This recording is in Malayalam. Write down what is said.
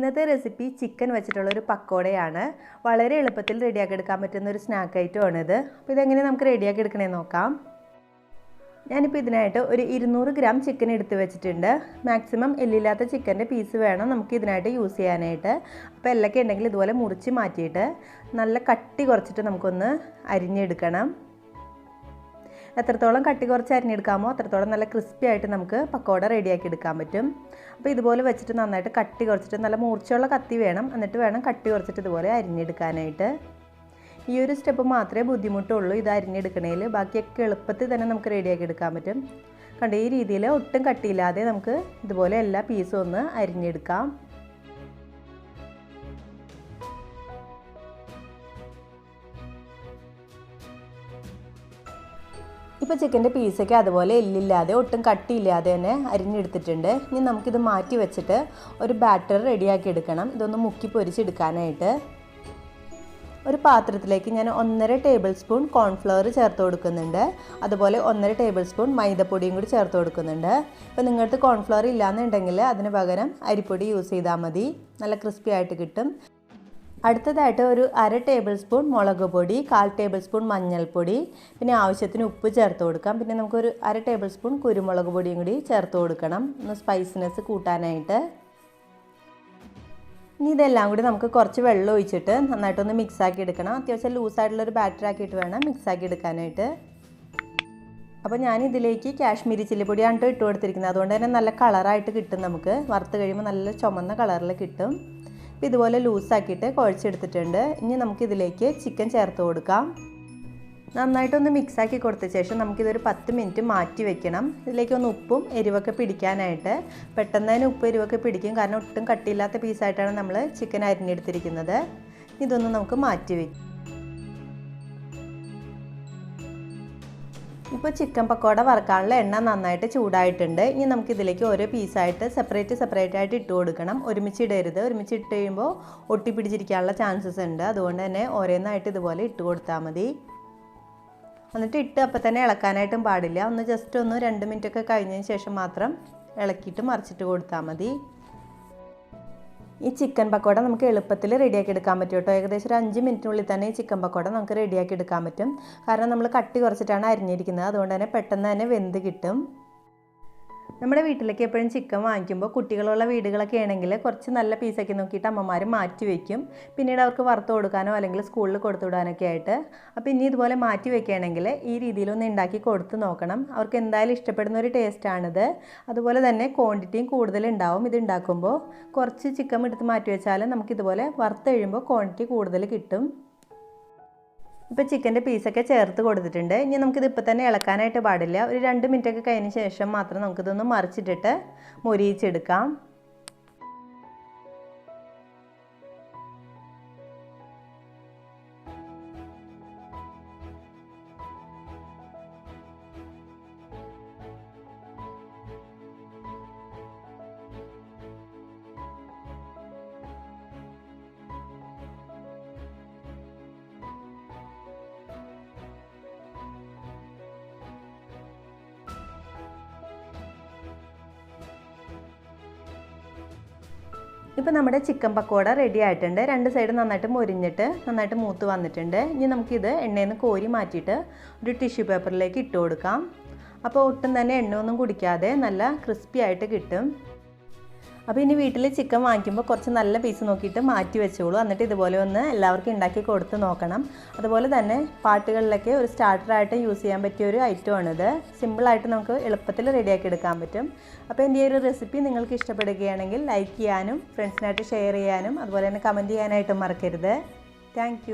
ഇന്നത്തെ റെസിപ്പി ചിക്കൻ വെച്ചിട്ടുള്ള ഒരു പക്കോടയാണ്. വളരെ എളുപ്പത്തിൽ റെഡിയാക്കി എടുക്കാൻ പറ്റുന്ന ഒരു സ്നാക്ക് ഐറ്റം ആണിത്. അപ്പോൾ ഇതെങ്ങനെ നമുക്ക് റെഡിയാക്കി എടുക്കണമെന്ന് നോക്കാം. ഞാനിപ്പോൾ ഇതിനായിട്ട് ഒരു 200 ഗ്രാം ചിക്കൻ എടുത്ത് വെച്ചിട്ടുണ്ട്. മാക്സിമം എല്ലില്ലാത്ത ചിക്കൻ്റെ പീസ് വേണം നമുക്ക് ഇതിനായിട്ട് യൂസ് ചെയ്യാനായിട്ട്. അപ്പോൾ എല്ലൊക്കെ ഉണ്ടെങ്കിൽ ഇതുപോലെ മുറിച്ച് മാറ്റിയിട്ട് നല്ല കട്ടി കുറച്ചിട്ട് നമുക്കൊന്ന് അരിഞ്ഞെടുക്കണം. എത്രത്തോളം കട്ടി കുറച്ച് അരിഞ്ഞെടുക്കാമോ അത്രത്തോളം നല്ല ക്രിസ്പി ആയിട്ട് നമുക്ക് പക്കോട റെഡിയാക്കി എടുക്കാൻ പറ്റും. അപ്പോൾ ഇതുപോലെ വെച്ചിട്ട് നന്നായിട്ട് കട്ടി കുറച്ചിട്ട് നല്ല മൂർച്ചയുള്ള കത്തി വേണം, എന്നിട്ട് വേണം കട്ടി കുറച്ചിട്ട് ഇതുപോലെ അരിഞ്ഞെടുക്കാനായിട്ട്. ഈ ഒരു സ്റ്റെപ്പ് മാത്രമേ ബുദ്ധിമുട്ടുള്ളൂ ഇത് അരിഞ്ഞെടുക്കണേൽ. ബാക്കിയൊക്കെ എളുപ്പത്തിൽ തന്നെ നമുക്ക് റെഡിയാക്കി എടുക്കാൻ പറ്റും. കണ്ട ഈ രീതിയിൽ ഒട്ടും കട്ടിയില്ലാതെ നമുക്ക് ഇതുപോലെ എല്ലാ പീസും ഒന്ന് അരിഞ്ഞെടുക്കാം. ഇപ്പോൾ ചിക്കൻ്റെ പീസൊക്കെ അതുപോലെ എല്ലില്ലാതെ ഒട്ടും കട്ടിയില്ലാതെ തന്നെ അരിഞ്ഞെടുത്തിട്ടുണ്ട്. ഇനി നമുക്കിത് മാറ്റി വെച്ചിട്ട് ഒരു ബാറ്റർ റെഡിയാക്കി എടുക്കണം. ഇതൊന്ന് മുക്കി പൊരിച്ചെടുക്കാനായിട്ട് ഒരു പാത്രത്തിലേക്ക് ഞാൻ 1.5 ടേബിൾ സ്പൂൺ കോൺഫ്ലവർ ചേർത്ത് കൊടുക്കുന്നുണ്ട്. അതുപോലെ 1.5 ടേബിൾ സ്പൂൺ മൈദപ്പൊടിയും കൂടി ചേർത്ത് കൊടുക്കുന്നുണ്ട്. ഇപ്പോൾ നിങ്ങൾക്ക് കോൺഫ്ലവർ ഇല്ലയെന്നുണ്ടെങ്കിൽ അതിന് പകരം അരിപ്പൊടി യൂസ് ചെയ്താൽ മതി, നല്ല ക്രിസ്പി ആയിട്ട് കിട്ടും. അടുത്തതായിട്ട് ഒരു 1/2 ടേബിൾ സ്പൂൺ മുളക് പൊടി, 1/4 ടേബിൾ സ്പൂൺ മഞ്ഞൾപ്പൊടി, പിന്നെ ആവശ്യത്തിന് ഉപ്പ് ചേർത്ത് കൊടുക്കാം. പിന്നെ നമുക്കൊരു 1/2 ടേബിൾ സ്പൂൺ കുരുമുളക് പൊടിയും കൂടി ചേർത്ത് കൊടുക്കണം, ഒന്ന് സ്പൈസിനെസ് കൂട്ടാനായിട്ട്. ഇനി ഇതെല്ലാം കൂടി നമുക്ക് കുറച്ച് വെള്ളം ഒഴിച്ചിട്ട് നന്നായിട്ടൊന്ന് മിക്സാക്കി എടുക്കണം. അത്യാവശ്യം ലൂസായിട്ടുള്ളൊരു ബാറ്റർ ആക്കിയിട്ട് വേണം മിക്സാക്കി എടുക്കാനായിട്ട്. അപ്പോൾ ഞാനിതിലേക്ക് കാശ്മീരി ചില്ലിപ്പൊടിയാണ് ഇട്ട് കൊടുത്തിരിക്കുന്നത്. അതുകൊണ്ട് തന്നെ നല്ല കളറായിട്ട് കിട്ടും, നമുക്ക് വറുത്ത് കഴിയുമ്പോൾ നല്ല ചുമന്ന കളറിൽ കിട്ടും. ഇതുപോലെ ലൂസാക്കിയിട്ട് കുഴച്ചെടുത്തിട്ടുണ്ട്. ഇനി നമുക്കിതിലേക്ക് ചിക്കൻ ചേർത്ത് കൊടുക്കാം. നന്നായിട്ടൊന്ന് മിക്സാക്കി കൊടുത്ത ശേഷം നമുക്കിതൊരു 10 മിനിറ്റ് മാറ്റി വെക്കണം. ഇതിലേക്കൊന്ന് ഉപ്പും എരിവൊക്കെ പിടിക്കാനായിട്ട്. പെട്ടെന്ന് തന്നെ ഉപ്പ് എരിവൊക്കെ പിടിക്കും, കാരണം ഒട്ടും കട്ടിയില്ലാത്ത പീസായിട്ടാണ് നമ്മൾ ചിക്കൻ അരിഞ്ഞെടുത്തിരിക്കുന്നത്. ഇതൊന്ന് നമുക്ക് മാറ്റി വയ്ക്കും. ഇപ്പോൾ ചിക്കൻ പക്കോട വറുക്കാനുള്ള എണ്ണ നന്നായിട്ട് ചൂടായിട്ടുണ്ട്. ഇനി നമുക്കിതിലേക്ക് ഓരോ പീസായിട്ട് സെപ്പറേറ്റ് ആയിട്ട് ഇട്ട് കൊടുക്കണം. ഒരുമിച്ച് ഇടരുത്, ഒരുമിച്ച് ഇട്ട് കഴിയുമ്പോൾ ഒട്ടിപ്പിടിച്ചിരിക്കാനുള്ള ചാൻസസ് ഉണ്ട്. അതുകൊണ്ട് തന്നെ ഓരോന്നായിട്ട് ഇതുപോലെ ഇട്ട് കൊടുത്താൽ മതി. എന്നിട്ട് ഇട്ട് അപ്പം തന്നെ ഇളക്കാനായിട്ടും പാടില്ല. ഒന്ന് ജസ്റ്റ് ഒന്ന് 2 മിനിറ്റൊക്കെ കഴിഞ്ഞതിന് ശേഷം മാത്രം ഇളക്കിയിട്ട് മറിച്ചിട്ട് കൊടുത്താൽ മതി. ഈ ചിക്കൻ പക്കോട നമുക്ക് എളുപ്പത്തിൽ റെഡിയാക്കി എടുക്കാൻ പറ്റും കേട്ടോ. ഏകദേശം ഒരു 5 മിനിറ്റിനുള്ളിൽ തന്നെ ഈ ചിക്കൻ പക്കോട നമുക്ക് റെഡിയാക്കി എടുക്കാൻ പറ്റും. കാരണം നമ്മൾ കട്ടി കുറച്ചിട്ടാണ് അരിഞ്ഞിരിക്കുന്നത്, അതുകൊണ്ട് തന്നെ പെട്ടെന്ന് തന്നെ വെന്ത് കിട്ടും. നമ്മുടെ വീട്ടിലേക്ക് എപ്പോഴും ചിക്കൻ വാങ്ങിക്കുമ്പോൾ കുട്ടികളുള്ള വീടുകളൊക്കെ ആണെങ്കിൽ കുറച്ച് നല്ല പീസൊക്കെ നോക്കിയിട്ട് അമ്മമാർ മാറ്റി വയ്ക്കും, പിന്നീട് അവർക്ക് വറുത്ത് കൊടുക്കാനോ അല്ലെങ്കിൽ സ്കൂളിൽ കൊടുത്തു വിടാനൊക്കെ ആയിട്ട്. അപ്പോൾ ഇനി ഇതുപോലെ മാറ്റി വയ്ക്കുകയാണെങ്കിൽ ഈ രീതിയിലൊന്ന് ഉണ്ടാക്കി കൊടുത്ത് നോക്കണം. അവർക്ക് എന്തായാലും ഇഷ്ടപ്പെടുന്ന ഒരു ടേസ്റ്റാണിത്. അതുപോലെ തന്നെ ക്വാണ്ടിറ്റിയും കൂടുതലുണ്ടാവും. ഇത് ഉണ്ടാക്കുമ്പോൾ കുറച്ച് ചിക്കൻ എടുത്ത് മാറ്റി വെച്ചാൽ നമുക്കിതുപോലെ വറുത്ത് കഴിയുമ്പോൾ ക്വാണ്ടിറ്റി കൂടുതൽ കിട്ടും. ഇപ്പോൾ ചിക്കൻ്റെ പീസൊക്കെ ചേർത്ത് കൊടുത്തിട്ടുണ്ട്. ഇനി നമുക്കിത് ഇപ്പോൾ തന്നെ ഇളക്കാനായിട്ട് പാടില്ല. ഒരു 2 മിനിറ്റൊക്കെ കഴിഞ്ഞ ശേഷം മാത്രം നമുക്കിതൊന്ന് മറിച്ചിട്ടിട്ട് മൊരിയിച്ചെടുക്കാം. ഇപ്പോൾ നമ്മുടെ ചിക്കൻ പക്കോട റെഡി ആയിട്ടുണ്ട്. 2 സൈഡ് നന്നായിട്ട് മൊരിഞ്ഞിട്ട് നന്നായിട്ട് മൂത്ത് വന്നിട്ടുണ്ട്. ഇനി നമുക്കിത് എണ്ണയിൽ നിന്ന് കോരി മാറ്റിയിട്ട് ഒരു ടിഷ്യൂ പേപ്പറിലേക്ക് ഇട്ട് കൊടുക്കാം. അപ്പോൾ ഒട്ടും തന്നെ എണ്ണയൊന്നും കുടിക്കാതെ നല്ല ക്രിസ്പി ആയിട്ട് കിട്ടും. അപ്പോൾ ഇനി വീട്ടിൽ ചിക്കൻ വാങ്ങിക്കുമ്പോൾ കുറച്ച് നല്ല പീസ് നോക്കിയിട്ട് മാറ്റി വെച്ചോളൂ. എന്നിട്ട് ഇതുപോലെ ഒന്ന് എല്ലാവർക്കും ഉണ്ടാക്കി കൊടുത്ത് നോക്കണം. അതുപോലെ തന്നെ പാർട്ടികളിലൊക്കെ ഒരു സ്റ്റാർട്ടറായിട്ട് യൂസ് ചെയ്യാൻ പറ്റിയ ഒരു ഐറ്റമാണിത്. സിമ്പിളായിട്ട് നമുക്ക് എളുപ്പത്തിൽ റെഡിയാക്കി എടുക്കാൻ പറ്റും. അപ്പോൾ എൻ്റെ ഈ ഒരു റെസിപ്പി നിങ്ങൾക്ക് ഇഷ്ടപ്പെടുകയാണെങ്കിൽ ലൈക്ക് ചെയ്യാനും ഫ്രണ്ട്സിനായിട്ട് ഷെയർ ചെയ്യാനും അതുപോലെ തന്നെ കമൻറ്റ് ചെയ്യാനായിട്ടും മറക്കരുത്. താങ്ക്